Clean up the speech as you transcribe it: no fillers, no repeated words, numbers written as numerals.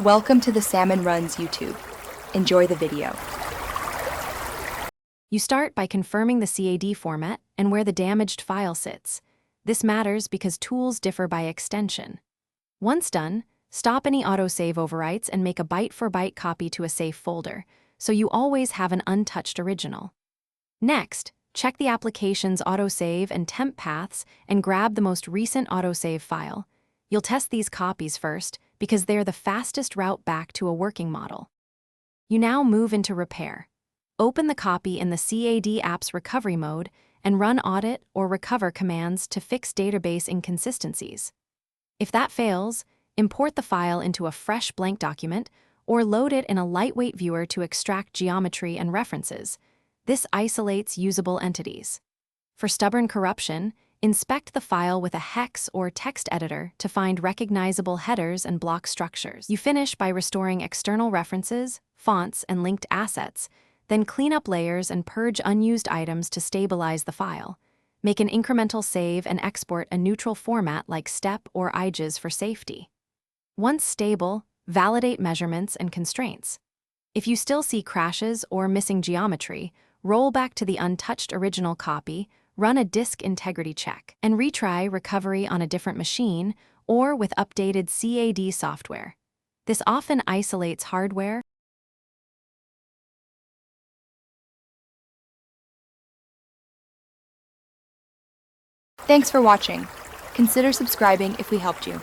Welcome to the Salmon Runs YouTube. Enjoy the video. You start by confirming the CAD format and where the damaged file sits. This matters because tools differ by extension. Once done, stop any autosave overwrites and make a byte-for-byte copy to a safe folder, so you always have an untouched original. Next, check the application's autosave and temp paths and grab the most recent autosave file. You'll test these copies first because they're the fastest route back to a working model. You now move into repair. Open the copy in the CAD app's recovery mode and run audit or recover commands to fix database inconsistencies. If that fails, import the file into a fresh blank document or load it in a lightweight viewer to extract geometry and references. This isolates usable entities. For stubborn corruption, inspect the file with a hex or text editor to find recognizable headers and block structures. You finish by restoring external references, fonts, and linked assets, then clean up layers and purge unused items to stabilize the file. Make an incremental save and export a neutral format like STEP or IGES for safety. Once stable, validate measurements and constraints. If you still see crashes or missing geometry, roll back to the untouched original copy, run a disk integrity check, and retry recovery on a different machine or with updated CAD software. This often isolates hardware. Thanks for watching. Consider subscribing if we helped you.